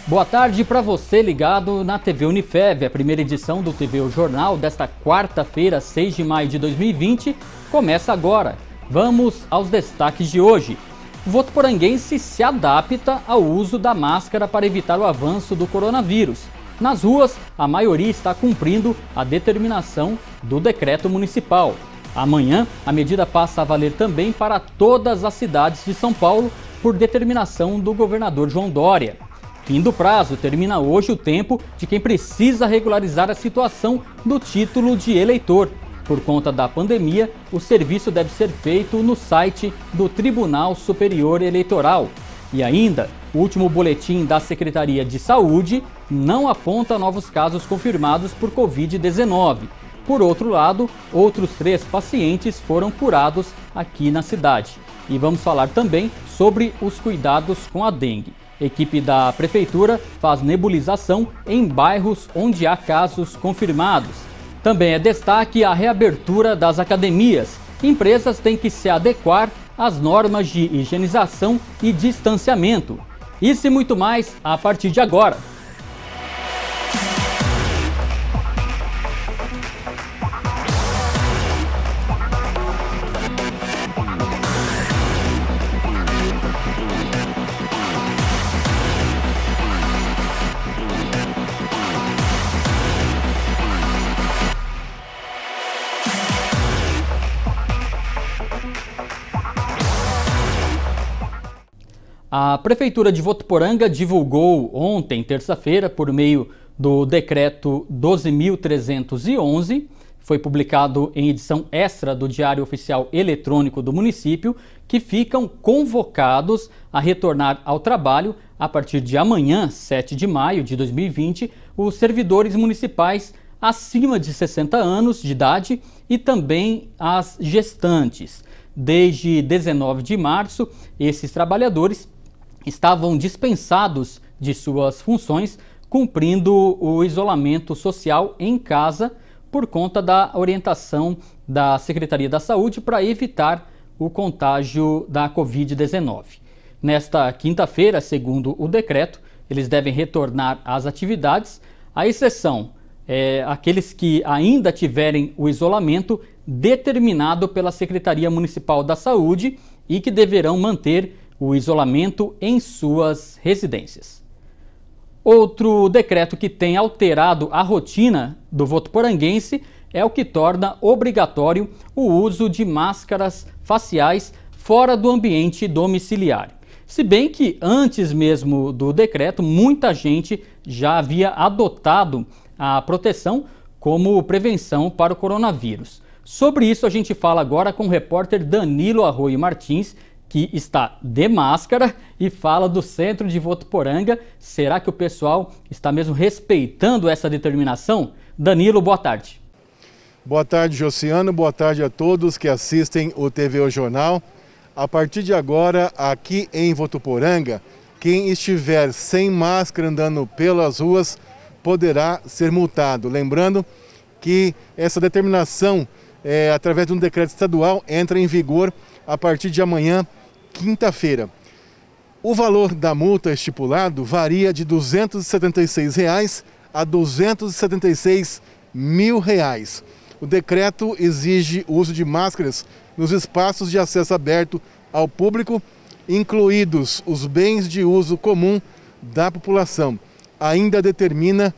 Boa tarde para você ligado na TV Unifev. A primeira edição do TV O Jornal desta quarta-feira, 6 de maio de 2020, começa agora. Vamos aos destaques de hoje. O votuporanguense se adapta ao uso da máscara para evitar o avanço do coronavírus. Nas ruas, a maioria está cumprindo a determinação do decreto municipal. Amanhã, a medida passa a valer também para todas as cidades de São Paulo, por determinação do governador João Dória. Fim do prazo, termina hoje o tempo de quem precisa regularizar a situação do título de eleitor. Por conta da pandemia, o serviço deve ser feito no site do Tribunal Superior Eleitoral. E ainda, o último boletim da Secretaria de Saúde não aponta novos casos confirmados por Covid-19. Por outro lado, outros 3 pacientes foram curados aqui na cidade. E vamos falar também sobre os cuidados com a dengue. A equipe da Prefeitura faz nebulização em bairros onde há casos confirmados. Também é destaque a reabertura das academias. Empresas têm que se adequar às normas de higienização e distanciamento. Isso e muito mais a partir de agora. A Prefeitura de Votuporanga divulgou ontem, terça-feira, por meio do decreto 12.311, foi publicado em edição extra do Diário Oficial Eletrônico do município, que ficam convocados a retornar ao trabalho a partir de amanhã, 7 de maio de 2020, os servidores municipais acima de 60 anos de idade e também as gestantes. Desde 19 de março, esses trabalhadores estavam dispensados de suas funções, cumprindo o isolamento social em casa por conta da orientação da Secretaria da Saúde para evitar o contágio da Covid-19. Nesta quinta-feira, segundo o decreto, eles devem retornar às atividades, à exceção aqueles que ainda tiverem o isolamento determinado pela Secretaria Municipal da Saúde e que deverão manter o isolamento em suas residências. Outro decreto que tem alterado a rotina do votuporanguense é o que torna obrigatório o uso de máscaras faciais fora do ambiente domiciliar. Se bem que antes mesmo do decreto, muita gente já havia adotado a proteção como prevenção para o coronavírus. Sobre isso a gente fala agora com o repórter Danilo Arroio Martins, que está de máscara e fala do centro de Votuporanga. Será que o pessoal está mesmo respeitando essa determinação? Danilo, boa tarde. Boa tarde, Josiano. Boa tarde a todos que assistem o TV O Jornal. A partir de agora, aqui em Votuporanga, quem estiver sem máscara andando pelas ruas poderá ser multado. Lembrando que essa determinação, através de um decreto estadual, entra em vigor a partir de amanhã, quinta-feira. O valor da multa estipulado varia de R$ 276 a R$ 276 mil. O decreto exige o uso de máscaras nos espaços de acesso aberto ao público, incluídos os bens de uso comum da população. Ainda determina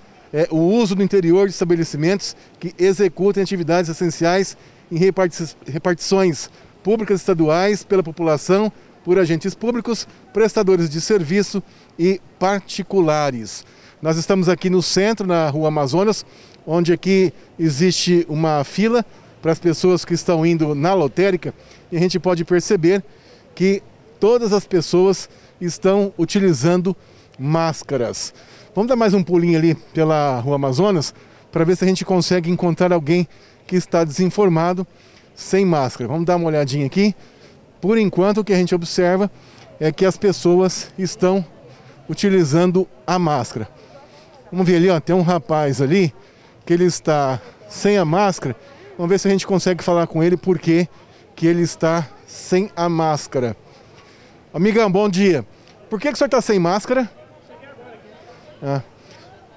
o uso no interior de estabelecimentos que executem atividades essenciais em repartições públicas estaduais pela população, por agentes públicos, prestadores de serviço e particulares. Nós estamos aqui no centro, na Rua Amazonas, onde aqui existe uma fila para as pessoas que estão indo na lotérica, e a gente pode perceber que todas as pessoas estão utilizando máscaras. Vamos dar mais um pulinho ali pela Rua Amazonas para ver se a gente consegue encontrar alguém que está desinformado sem máscara. Vamos dar uma olhadinha aqui. Por enquanto, o que a gente observa é que as pessoas estão utilizando a máscara. Vamos ver ali, ó, tem um rapaz ali que ele está sem a máscara. Vamos ver se a gente consegue falar com ele porque que ele está sem a máscara. Amigão, bom dia. Por que o senhor está sem máscara? O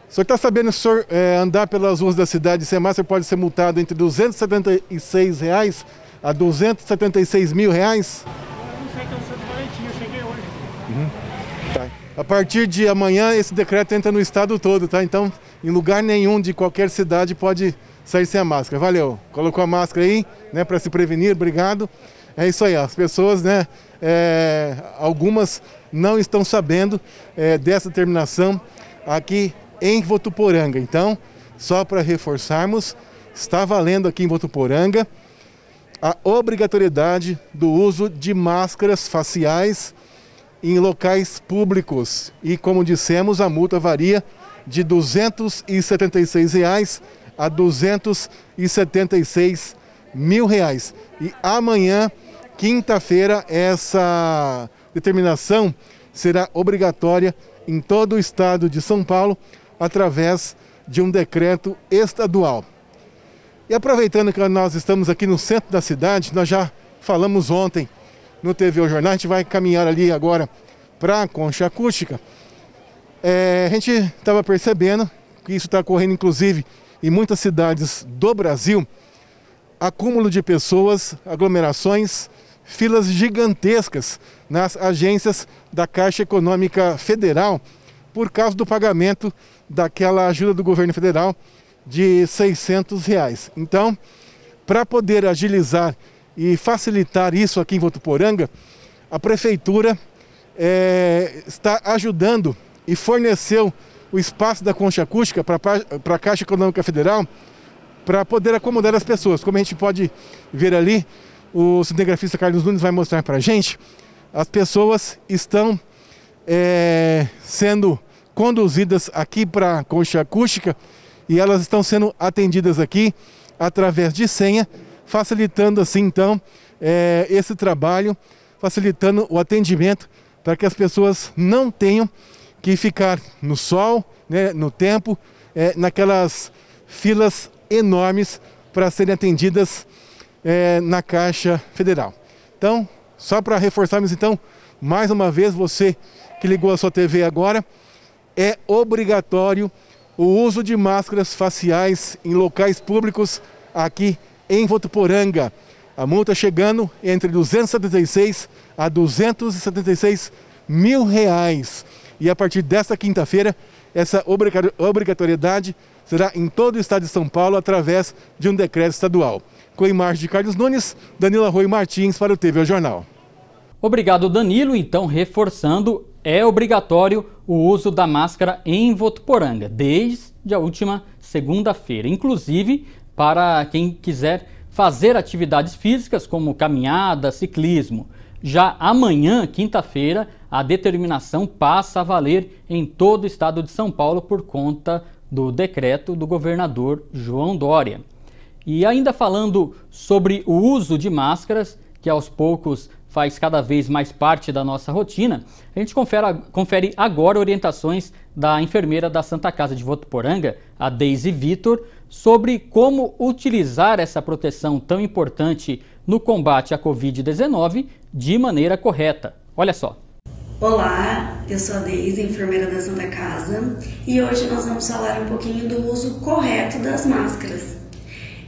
senhor está sabendo, se o senhor andar pelas ruas da cidade sem máscara pode ser multado entre R$ 276 a R$ 276 mil? Eu não sei, que eu sou do Valentim, eu cheguei hoje. Tá. A partir de amanhã esse decreto entra no estado todo, tá? Então, em lugar nenhum de qualquer cidade pode sair sem a máscara. Valeu. Colocou a máscara aí, né, para se prevenir, obrigado. É isso aí, as pessoas, né, algumas não estão sabendo dessa determinação aqui em Votuporanga. Então, só para reforçarmos, está valendo aqui em Votuporanga a obrigatoriedade do uso de máscaras faciais em locais públicos. E, como dissemos, a multa varia de R$ 276 a R$ 276 mil. E amanhã, quinta-feira, essa determinação será obrigatória em todo o estado de São Paulo, através de um decreto estadual. E aproveitando que nós estamos aqui no centro da cidade, nós já falamos ontem no TV O Jornal, a gente vai caminhar ali agora para a Concha Acústica. A gente estava percebendo que isso está ocorrendo inclusive em muitas cidades do Brasil, acúmulo de pessoas, aglomerações, filas gigantescas nas agências da Caixa Econômica Federal por causa do pagamento daquela ajuda do governo federal de R$ 600. Então, para poder agilizar e facilitar isso aqui em Votuporanga, a Prefeitura está ajudando e forneceu o espaço da Concha Acústica para a Caixa Econômica Federal para poder acomodar as pessoas. Como a gente pode ver ali, o cinegrafista Carlos Nunes vai mostrar para a gente, as pessoas estão sendo conduzidas aqui para a Concha Acústica e elas estão sendo atendidas aqui através de senha, facilitando assim então esse trabalho, facilitando o atendimento para que as pessoas não tenham que ficar no sol, né, no tempo, naquelas filas enormes para serem atendidas na Caixa Federal. Então, só para reforçarmos então, mais uma vez, você que ligou a sua TV agora, é obrigatório o uso de máscaras faciais em locais públicos aqui em Votuporanga. A multa chegando entre R$ 276 a R$ 276 mil. E a partir desta quinta-feira, essa obrigatoriedade será em todo o estado de São Paulo através de um decreto estadual. Com a imagem de Carlos Nunes, Danilo Arroio Martins para o TV O Jornal. Obrigado, Danilo. Então, reforçando, é obrigatório o uso da máscara em Votuporanga, desde a última segunda-feira. Inclusive, para quem quiser fazer atividades físicas como caminhada, ciclismo. Já amanhã, quinta-feira, a determinação passa a valer em todo o estado de São Paulo por conta do decreto do governador João Dória. E ainda falando sobre o uso de máscaras, que aos poucos faz cada vez mais parte da nossa rotina, a gente confere agora orientações da enfermeira da Santa Casa de Votuporanga, a Deise Vitor, sobre como utilizar essa proteção tão importante no combate à Covid-19 de maneira correta. Olha só. Olá, eu sou a Deise, enfermeira da Santa Casa, e hoje nós vamos falar um pouquinho do uso correto das máscaras.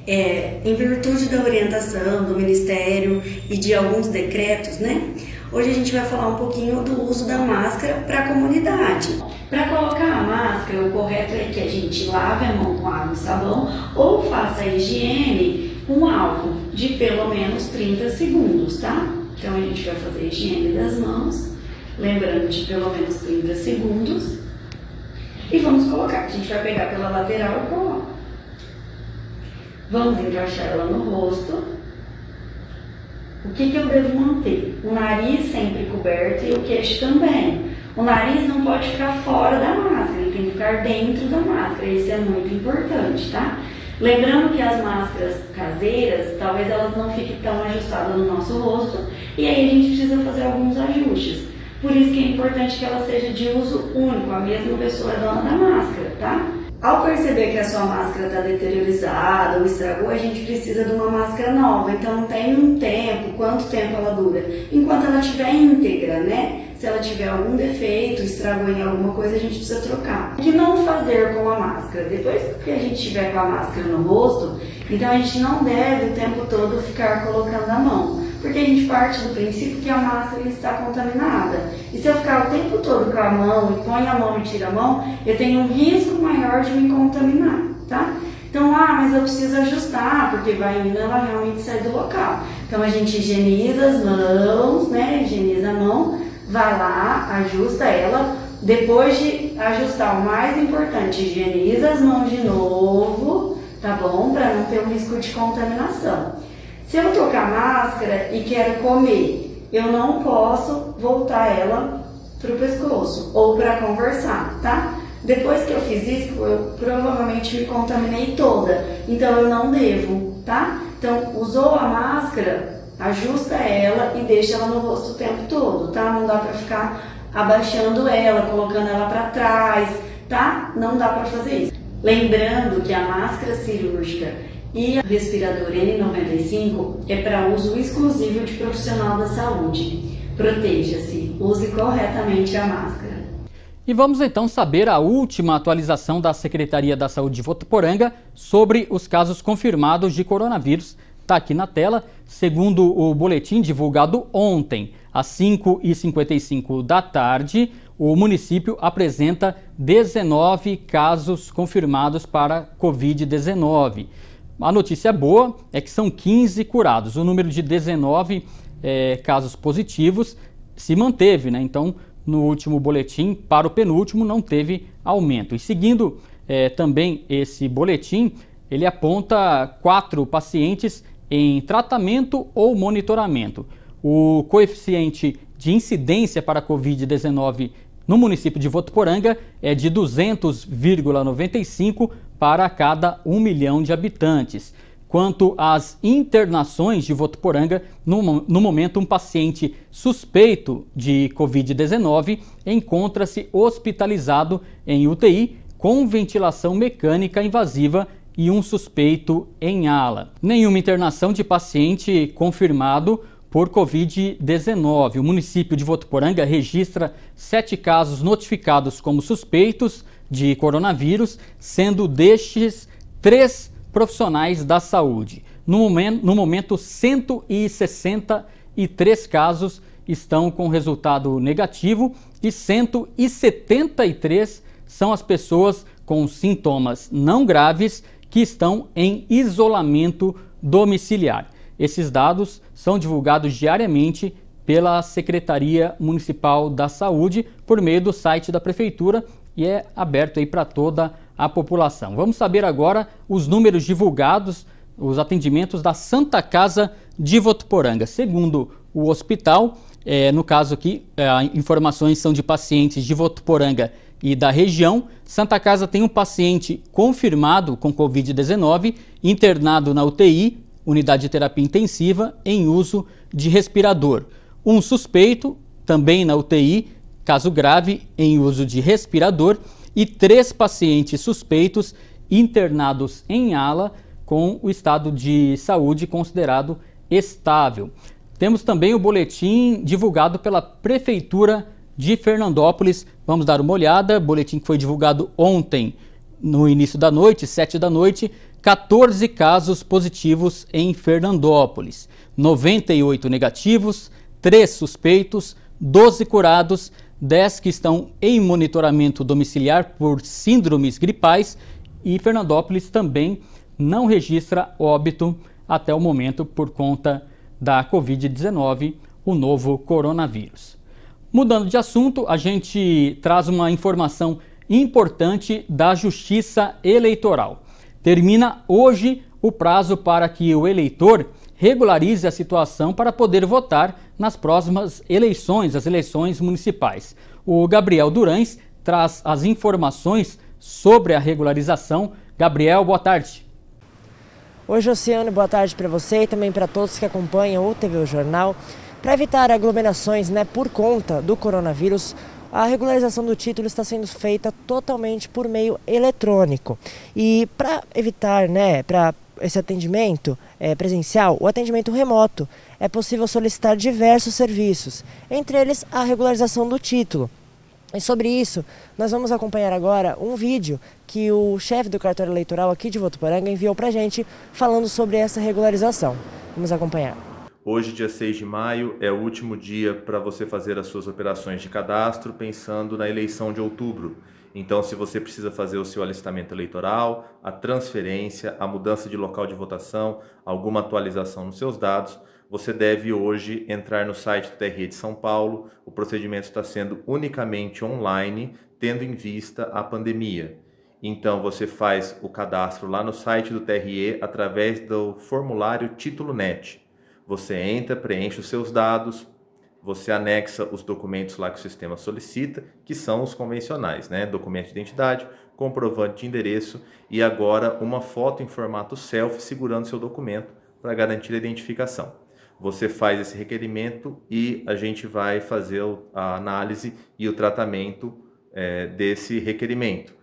Em virtude da orientação do Ministério e de alguns decretos, né? Hoje a gente vai falar um pouquinho do uso da máscara para a comunidade. Para colocar a máscara, o correto é que a gente lave a mão com água e sabão ou faça a higiene com álcool de pelo menos 30 segundos, tá? Então a gente vai fazer a higiene das mãos, lembrando de pelo menos 30 segundos. E vamos colocar, a gente vai pegar pela lateral e colocar. Vamos encaixar ela no rosto. O que eu devo manter? O nariz sempre coberto e o queixo também. O nariz não pode ficar fora da máscara, ele tem que ficar dentro da máscara, isso é muito importante, tá? Lembrando que as máscaras caseiras, talvez elas não fiquem tão ajustadas no nosso rosto, e aí a gente precisa fazer alguns ajustes. Por isso que é importante que ela seja de uso único, a mesma pessoa é dona da máscara, tá? Ao perceber que a sua máscara está deteriorizada ou estragou, a gente precisa de uma máscara nova. Então tem um tempo, quanto tempo ela dura? Enquanto ela estiver íntegra, né? Se ela tiver algum defeito, estragou em alguma coisa, a gente precisa trocar. O que não fazer com a máscara? Depois que a gente estiver com a máscara no rosto, então a gente não deve o tempo todo ficar colocando a mão, porque a gente parte do princípio que a máscara está contaminada. E se eu ficar o tempo todo com a mão, e põe a mão e tira a mão, eu tenho um risco maior de me contaminar, tá? Então, mas eu preciso ajustar, porque vai indo, ela realmente sai do local. Então a gente higieniza as mãos, né? Higieniza a mão, vai lá, ajusta ela. Depois de ajustar, o mais importante, higieniza as mãos de novo, tá bom? Para não ter um risco de contaminação. Se eu tô com a máscara e quero comer, eu não posso voltar ela pro pescoço ou para conversar, tá? Depois que eu fiz isso, eu provavelmente me contaminei toda, então eu não devo, tá? Então, usou a máscara, ajusta ela e deixa ela no rosto o tempo todo, tá? Não dá pra ficar abaixando ela, colocando ela pra trás, tá? Não dá pra fazer isso. Lembrando que a máscara cirúrgica e o respirador N95 é para uso exclusivo de profissional da saúde. Proteja-se, use corretamente a máscara. E vamos então saber a última atualização da Secretaria da Saúde de Votuporanga sobre os casos confirmados de coronavírus. Está aqui na tela. Segundo o boletim divulgado ontem, às 5h55 da tarde, o município apresenta 19 casos confirmados para Covid-19. A notícia boa é que são 15 curados. O número de 19 casos positivos se manteve, né? Então, no último boletim, para o penúltimo, não teve aumento. E seguindo também esse boletim, ele aponta 4 pacientes em tratamento ou monitoramento. O coeficiente de incidência para a Covid-19 no município de Votuporanga é de 200,95 para cada 1 milhão de habitantes. Quanto às internações de Votuporanga, no momento um paciente suspeito de Covid-19 encontra-se hospitalizado em UTI com ventilação mecânica invasiva e um suspeito em ala. Nenhuma internação de paciente confirmado por Covid-19. O município de Votuporanga registra 7 casos notificados como suspeitos de coronavírus, sendo destes 3 profissionais da saúde. No momento, 163 casos estão com resultado negativo e 173 são as pessoas com sintomas não graves que estão em isolamento domiciliar. Esses dados são divulgados diariamente pela Secretaria Municipal da Saúde por meio do site da Prefeitura e é aberto aí para toda a população. Vamos saber agora os números divulgados, os atendimentos da Santa Casa de Votuporanga. Segundo o hospital, no caso aqui, informações são de pacientes de Votuporanga e da região. Santa Casa tem um paciente confirmado com Covid-19, internado na UTI, unidade de terapia intensiva, em uso de respirador. Um suspeito, também na UTI, caso grave, em uso de respirador, e 3 pacientes suspeitos internados em ala com o estado de saúde considerado estável. Temos também o boletim divulgado pela Prefeitura de Fernandópolis. Vamos dar uma olhada. Boletim que foi divulgado ontem, no início da noite, 7 da noite. 14 casos positivos em Fernandópolis. 98 negativos, 3 suspeitos, 12 curados, 10 que estão em monitoramento domiciliar por síndromes gripais e Fernandópolis também não registra óbito até o momento por conta da Covid-19, o novo coronavírus. Mudando de assunto, a gente traz uma informação importante da Justiça Eleitoral. Termina hoje o prazo para que o eleitor regularize a situação para poder votar nas próximas eleições, as eleições municipais. O Gabriel Durães traz as informações sobre a regularização. Gabriel, boa tarde. Oi, Josiano, boa tarde para você e também para todos que acompanham o TV Jornal. Para evitar aglomerações, por conta do coronavírus, a regularização do título está sendo feita totalmente por meio eletrônico. E para evitar, para esse atendimento presencial, o atendimento remoto, é possível solicitar diversos serviços, entre eles a regularização do título. E sobre isso, nós vamos acompanhar agora um vídeo que o chefe do cartório eleitoral aqui de Votuporanga enviou para a gente falando sobre essa regularização. Vamos acompanhar. Hoje, dia 6 de maio, é o último dia para você fazer as suas operações de cadastro pensando na eleição de outubro. Então, se você precisa fazer o seu alistamento eleitoral, a transferência, a mudança de local de votação, alguma atualização nos seus dados, você deve hoje entrar no site do TRE de São Paulo. O procedimento está sendo unicamente online, tendo em vista a pandemia. Então, você faz o cadastro lá no site do TRE através do formulário Título NET. Você entra, preenche os seus dados, você anexa os documentos lá que o sistema solicita, que são os convencionais, né? Documento de identidade, comprovante de endereço e agora uma foto em formato selfie segurando seu documento para garantir a identificação. Você faz esse requerimento e a gente vai fazer a análise e o tratamento desse requerimento.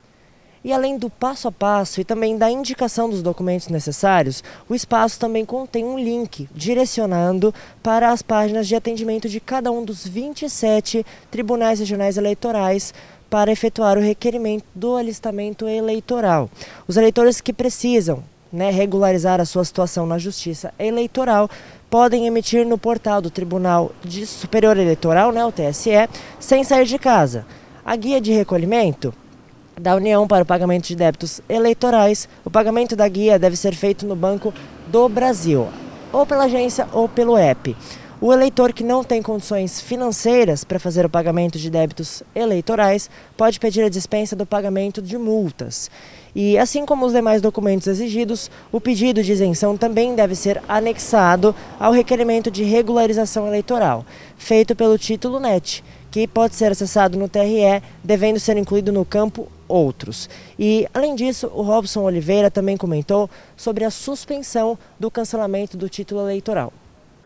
E além do passo a passo e também da indicação dos documentos necessários, o espaço também contém um link direcionando para as páginas de atendimento de cada um dos 27 tribunais regionais eleitorais para efetuar o requerimento do alistamento eleitoral. Os eleitores que precisam regularizar a sua situação na Justiça Eleitoral podem emitir no portal do Tribunal Superior Eleitoral, o TSE, sem sair de casa. A guia de recolhimento da União para o pagamento de débitos eleitorais, o pagamento da guia deve ser feito no Banco do Brasil, ou pela agência ou pelo app. O eleitor que não tem condições financeiras para fazer o pagamento de débitos eleitorais pode pedir a dispensa do pagamento de multas. E assim como os demais documentos exigidos, o pedido de isenção também deve ser anexado ao requerimento de regularização eleitoral, feito pelo Título NET, que pode ser acessado no TRE, devendo ser incluído no campo Outros. E, além disso, o Robson Oliveira também comentou sobre a suspensão do cancelamento do título eleitoral.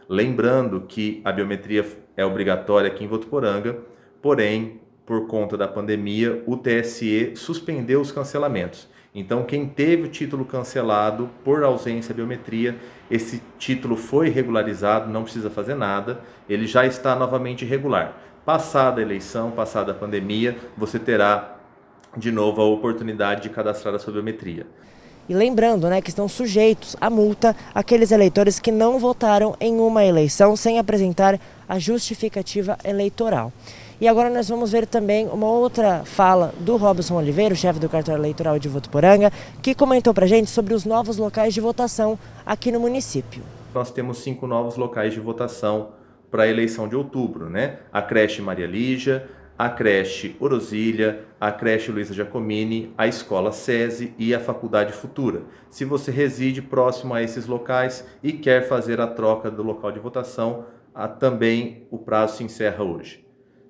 Lembrando que a biometria é obrigatória aqui em Votuporanga, porém, por conta da pandemia, o TSE suspendeu os cancelamentos. Então, quem teve o título cancelado por ausência de biometria, esse título foi regularizado, não precisa fazer nada, ele já está novamente regular. Passada a eleição, passada a pandemia, você terá de novo a oportunidade de cadastrar a sua biometria. E lembrando que estão sujeitos à multa aqueles eleitores que não votaram em uma eleição sem apresentar a justificativa eleitoral. E agora nós vamos ver também uma outra fala do Robson Oliveira, o chefe do cartório eleitoral de Votuporanga, que comentou para a gente sobre os novos locais de votação aqui no município. Nós temos 5 novos locais de votação para a eleição de outubro, A creche Maria Lígia, a creche Orosília, a creche Luiza Giacomini, a escola SESI e a faculdade Futura. Se você reside próximo a esses locais e quer fazer a troca do local de votação, também o prazo se encerra hoje.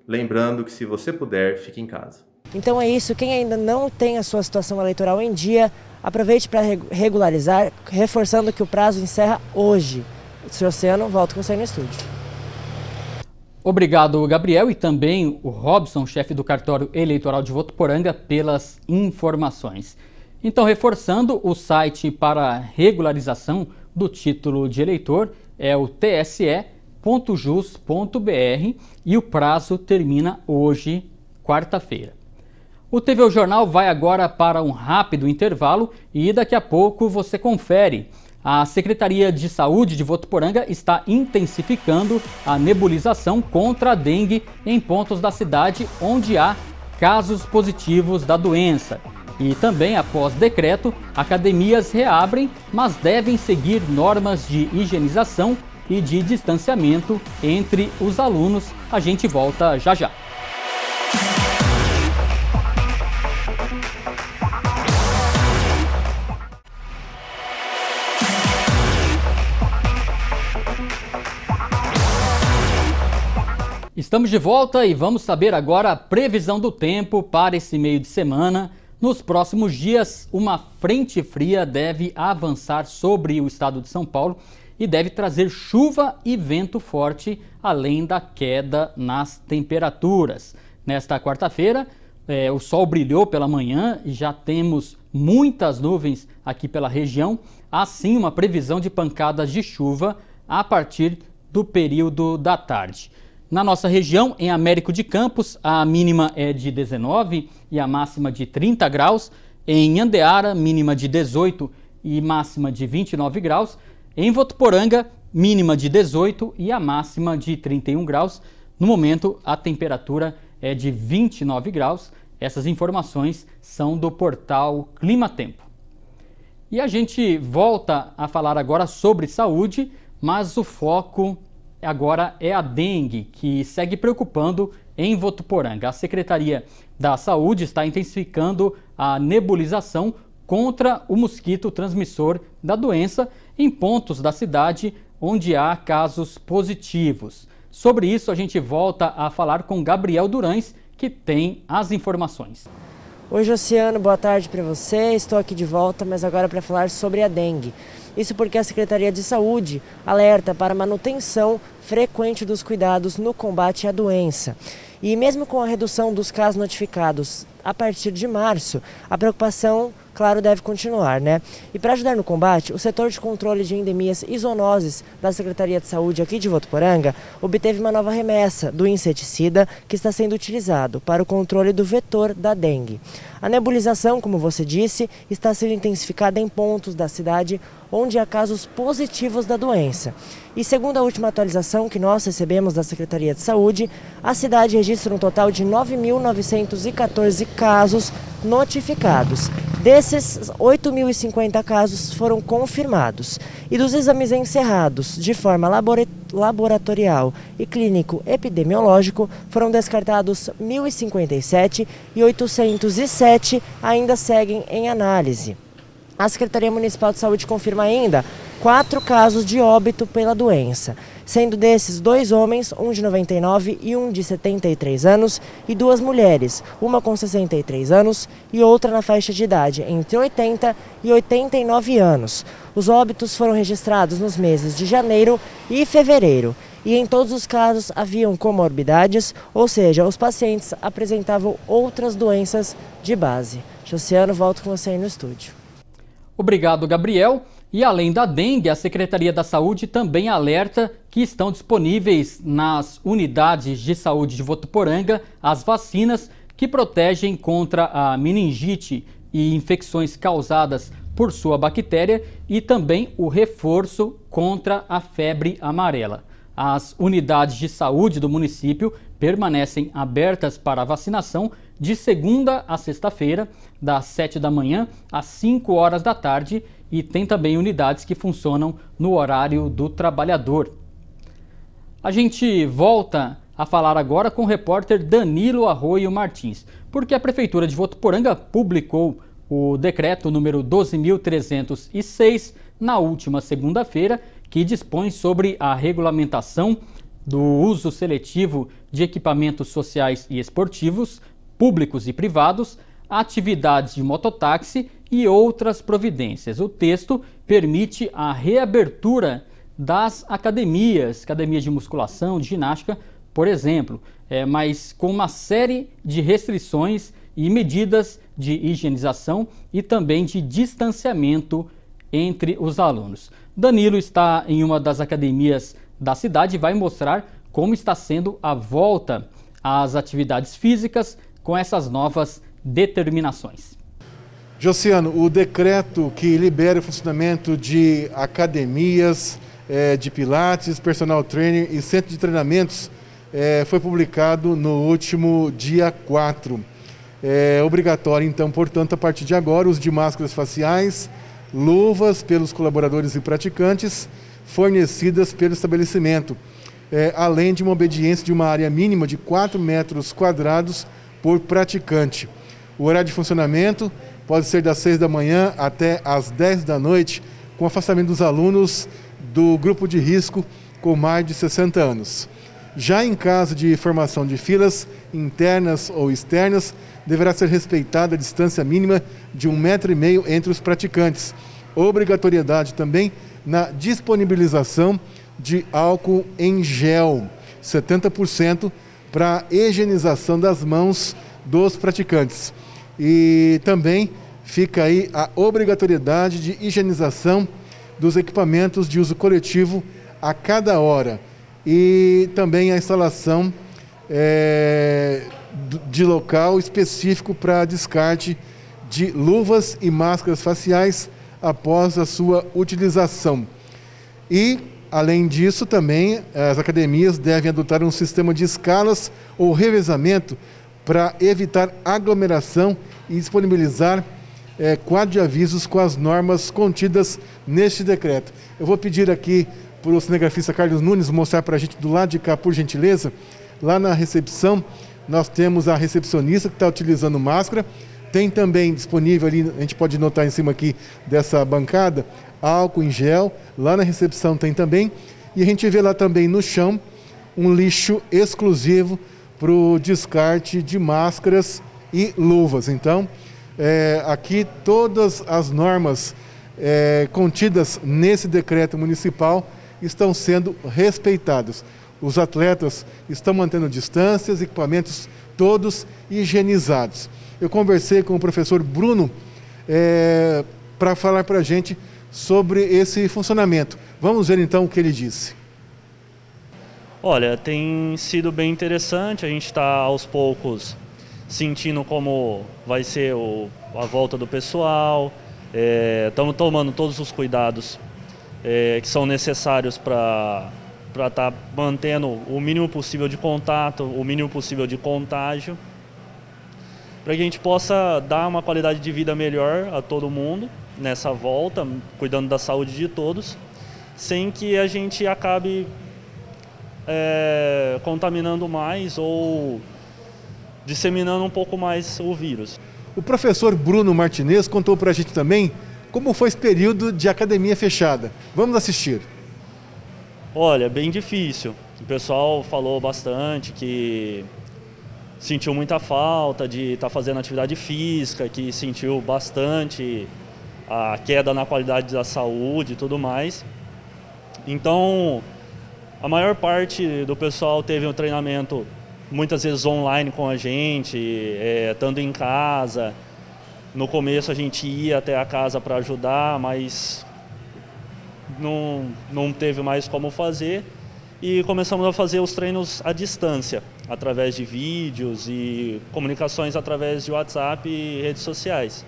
Lembrando que se você puder, fique em casa. Então é isso, quem ainda não tem a sua situação eleitoral em dia, aproveite para regularizar, reforçando que o prazo encerra hoje. Sr. Oceano, volto com você no estúdio. Obrigado, Gabriel, e também o Robson, chefe do cartório eleitoral de Votuporanga, pelas informações. Então, reforçando, o site para regularização do título de eleitor é o tse.jus.br e o prazo termina hoje, quarta-feira. O TV Jornal vai agora para um rápido intervalo e daqui a pouco você confere. A Secretaria de Saúde de Votuporanga está intensificando a nebulização contra a dengue em pontos da cidade onde há casos positivos da doença. E também, após decreto, academias reabrem, mas devem seguir normas de higienização e de distanciamento entre os alunos. A gente volta já já. Estamos de volta e vamos saber agora a previsão do tempo para esse meio de semana. Nos próximos dias, uma frente fria deve avançar sobre o estado de São Paulo e deve trazer chuva e vento forte, além da queda nas temperaturas. Nesta quarta-feira, o sol brilhou pela manhã e já temos muitas nuvens aqui pela região. Há sim uma previsão de pancadas de chuva a partir do período da tarde. Na nossa região, em Américo de Campos, a mínima é de 19 e a máxima de 30 graus. Em Andeara, mínima de 18 e máxima de 29 graus. Em Votuporanga, mínima de 18 e a máxima de 31 graus. No momento, a temperatura é de 29 graus. Essas informações são do portal Climatempo. E a gente volta a falar agora sobre saúde, mas o foco agora é a dengue, que segue preocupando em Votuporanga. A Secretaria da Saúde está intensificando a nebulização contra o mosquito transmissor da doença em pontos da cidade onde há casos positivos. Sobre isso, a gente volta a falar com Gabriel Durães, que tem as informações. Oi, Josiano, boa tarde para você. Estou aqui de volta, mas agora para falar sobre a dengue. Isso porque a Secretaria de Saúde alerta para a manutenção frequente dos cuidados no combate à doença. E mesmo com a redução dos casos notificados a partir de março, a preocupação, claro, deve continuar, né? E para ajudar no combate, o setor de controle de endemias e zoonoses da Secretaria de Saúde aqui de Votuporanga obteve uma nova remessa do inseticida que está sendo utilizado para o controle do vetor da dengue. A nebulização, como você disse, está sendo intensificada em pontos da cidade onde há casos positivos da doença. E segundo a última atualização que nós recebemos da Secretaria de Saúde, a cidade registra um total de 9.914 casos notificados. Desses, 8.050 casos foram confirmados. E dos exames encerrados de forma laboratorial e clínico-epidemiológico, foram descartados 1.057 e 807 ainda seguem em análise. A Secretaria Municipal de Saúde confirma ainda 4 casos de óbito pela doença, sendo desses 2 homens, um de 99 e um de 73 anos, e 2 mulheres, uma com 63 anos e outra na faixa de idade entre 80 e 89 anos. Os óbitos foram registrados nos meses de janeiro e fevereiro, e em todos os casos haviam comorbidades, ou seja, os pacientes apresentavam outras doenças de base. Josiano, volto com você aí no estúdio. Obrigado, Gabriel. E além da dengue, a Secretaria da Saúde também alerta que estão disponíveis nas unidades de saúde de Votuporanga as vacinas que protegem contra a meningite e infecções causadas por sua bactéria e também o reforço contra a febre amarela. As unidades de saúde do município permanecem abertas para vacinação de segunda a sexta-feira, das 7 da manhã às 5 horas da tarde, e tem também unidades que funcionam no horário do trabalhador. A gente volta a falar agora com o repórter Danilo Arroio Martins, porque a Prefeitura de Votuporanga publicou o decreto número 12.306 na última segunda-feira, que dispõe sobre a regulamentação do uso seletivo de equipamentos sociais e esportivos, públicos e privados, atividades de mototáxi e outras providências. O texto permite a reabertura das academias de musculação, de ginástica, por exemplo, mas com uma série de restrições e medidas de higienização e também de distanciamento entre os alunos. Danilo está em uma das academias da cidade e vai mostrar como está sendo a volta às atividades físicas com essas novas determinações. Josiano, o decreto que libera o funcionamento de academias, de pilates, personal trainer e centro de treinamentos foi publicado no último dia 4. É obrigatório, então, portanto, a partir de agora, o uso de máscaras faciais, luvas pelos colaboradores e praticantes fornecidas pelo estabelecimento, além de uma obediência de uma área mínima de 4 metros quadrados por praticante. O horário de funcionamento pode ser das 6 da manhã até as 10 da noite, com afastamento dos alunos do grupo de risco com mais de 60 anos. Já em caso de formação de filas internas ou externas, deverá ser respeitada a distância mínima de 1,5 metro entre os praticantes. Obrigatoriedade também na disponibilização de álcool em gel, 70% para higienização das mãos dos praticantes. E também fica aí a obrigatoriedade de higienização dos equipamentos de uso coletivo a cada hora. E também a instalação de local específico para descarte de luvas e máscaras faciais após a sua utilização. E, além disso, também as academias devem adotar um sistema de escalas ou revezamento para evitar aglomeração e disponibilizar quadro de avisos com as normas contidas neste decreto. Eu vou pedir aqui para o cinegrafista Carlos Nunes mostrar para a gente do lado de cá, por gentileza. Lá na recepção, nós temos a recepcionista que está utilizando máscara. Tem também disponível ali, a gente pode notar em cima aqui dessa bancada, álcool em gel. Lá na recepção tem também. E a gente vê lá também no chão um lixo exclusivo para o descarte de máscaras e luvas. Então, aqui todas as normas contidas nesse decreto municipal estão sendo respeitadas. Os atletas estão mantendo distâncias, equipamentos todos higienizados. Eu conversei com o professor Bruno para falar para a gente sobre esse funcionamento. Vamos ver então o que ele disse. Olha, tem sido bem interessante, a gente está aos poucos sentindo como vai ser a volta do pessoal, estamos tomando todos os cuidados que são necessários para estar mantendo o mínimo possível de contato, o mínimo possível de contágio, para que a gente possa dar uma qualidade de vida melhor a todo mundo nessa volta, cuidando da saúde de todos, sem que a gente acabe contaminando mais ou disseminando um pouco mais o vírus. O professor Bruno Martinez contou para a gente também como foi esse período de academia fechada. Vamos assistir. Olha, bem difícil. O pessoal falou bastante que sentiu muita falta de estar fazendo atividade física, que sentiu bastante a queda na qualidade da saúde e tudo mais. Então, a maior parte do pessoal teve um treinamento muitas vezes online com a gente, estando em casa. No começo a gente ia até a casa para ajudar, mas não teve mais como fazer. E começamos a fazer os treinos à distância, através de vídeos e comunicações através de WhatsApp e redes sociais.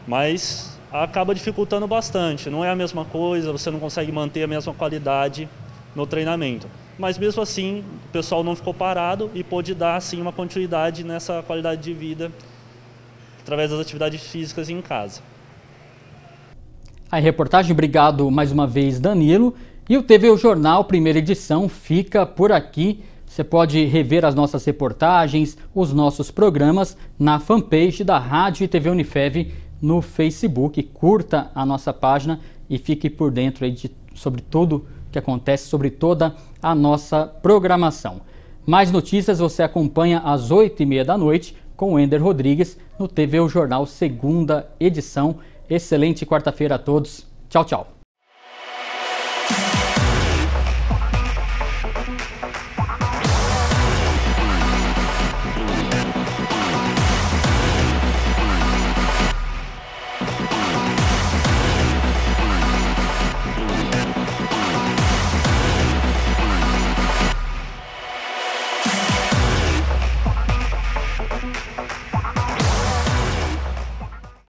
Mas acaba dificultando bastante, não é a mesma coisa, você não consegue manter a mesma qualidade no treinamento. Mas mesmo assim, o pessoal não ficou parado e pôde dar assim uma continuidade nessa qualidade de vida através das atividades físicas em casa. A reportagem, obrigado mais uma vez, Danilo. E o TV Jornal, primeira edição, fica por aqui. Você pode rever as nossas reportagens, os nossos programas na fanpage da Rádio e TV Unifev no Facebook. Curta a nossa página e fique por dentro aí sobre tudo que acontece, sobre toda a nossa programação. Mais notícias você acompanha às 8h30 da noite com o Ender Rodrigues no TV Jornal, segunda edição. Excelente quarta-feira a todos. Tchau, tchau.